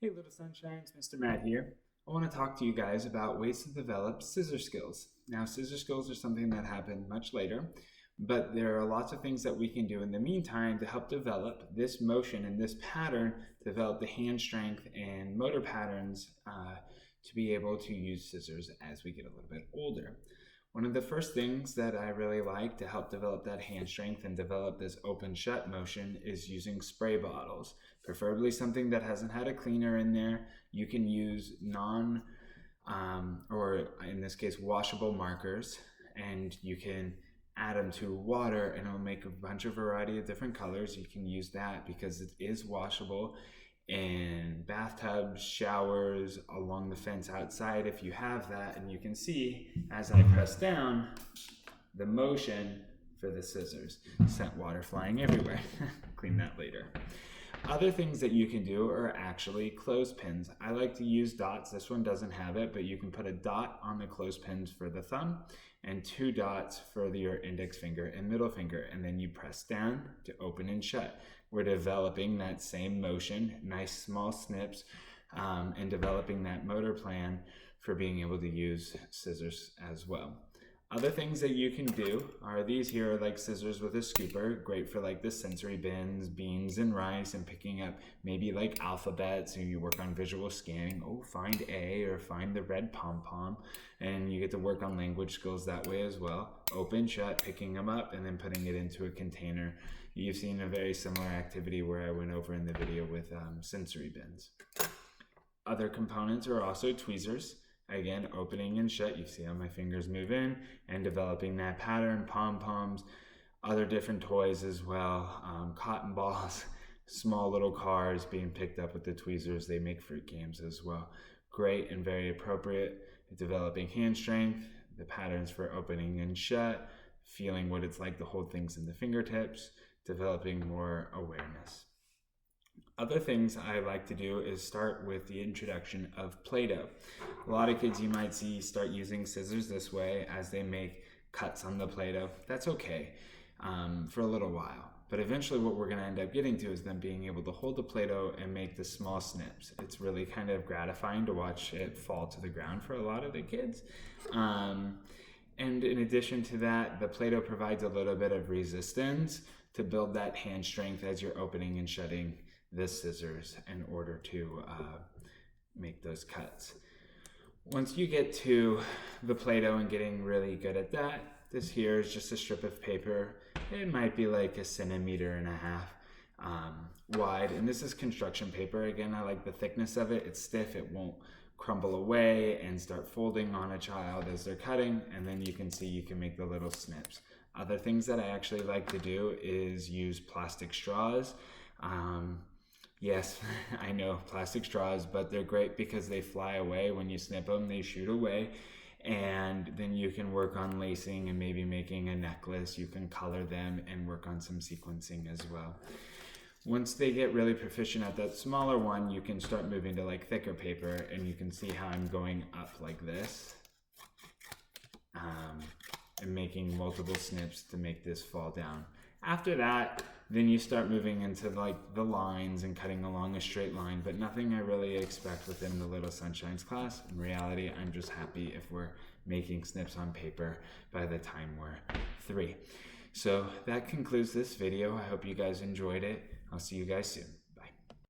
Hey little sunshines, Mr. Matt here. I want to talk to you guys about ways to develop scissor skills. Now, scissor skills are something that happen much later, but there are lots of things that we can do in the meantime to help develop this motion and this pattern, develop the hand strength and motor patterns to be able to use scissors as we get a little bit older. One of the first things that I really like to help develop that hand strength and develop this open shut motion is using spray bottles, preferably something that hasn't had a cleaner in there. You can use or in this case, washable markers, and you can add them to water and it'll make a bunch of variety of different colors. You can use that because it is washable in bathtubs, showers, along the fence outside if you have that, and you can see as I press down the motion for the scissors. Sent water flying everywhere. Clean that later. Other things that you can do are actually clothespins. I like to use dots. This one doesn't have it, but you can put a dot on the clothespins for the thumb and 2 dots for your index finger and middle finger, and then you press down to open and shut. We're developing that same motion, nice small snips, and developing that motor plan for being able to use scissors as well. Other things that you can do are these here, like scissors with a scooper, great for like the sensory bins, beans and rice, and picking up maybe like alphabets, and you work on visual scanning. Oh, find A or find the red pom-pom, and you get to work on language skills that way as well. Open, shut, picking them up, and then putting it into a container. You've seen a very similar activity where I went over in the video with sensory bins. Other components are also tweezers. Again, opening and shut, you see how my fingers move in, and developing that pattern, pom-poms, other different toys as well, cotton balls, small little cars being picked up with the tweezers. They make fruit games as well. Great and very appropriate at developing hand strength, the patterns for opening and shut, feeling what it's like to hold things in the fingertips, developing more awareness. Other things I like to do is start with the introduction of Play-Doh. A lot of kids you might see start using scissors this way as they make cuts on the Play-Doh. That's okay for a little while. But eventually what we're going to end up getting to is them being able to hold the Play-Doh and make the small snips. It's really kind of gratifying to watch it fall to the ground for a lot of the kids. And in addition to that, the Play-Doh provides a little bit of resistance to build that hand strength as you're opening and shutting the scissors in order to make those cuts. Once you get to the Play-Doh and getting really good at that, this here is just a strip of paper. It might be like 1.5 centimeters wide, and this is construction paper. Again, I like the thickness of it. It's stiff, it won't crumble away and start folding on a child as they're cutting, and then you can see you can make the little snips. Other things that I actually like to do is use plastic straws. Yes, I know, plastic straws, but they're great because they fly away. When you snip them, they shoot away. And then you can work on lacing and maybe making a necklace. You can color them and work on some sequencing as well. Once they get really proficient at that smaller one, you can start moving to like thicker paper, and you can see how I'm going up like this. And making multiple snips to make this fall down. After that, then you start moving into like the lines and cutting along a straight line, but nothing I really expect within the Little Sunshine's class. In reality, I'm just happy if we're making snips on paper by the time we're 3. So that concludes this video. I hope you guys enjoyed it. I'll see you guys soon.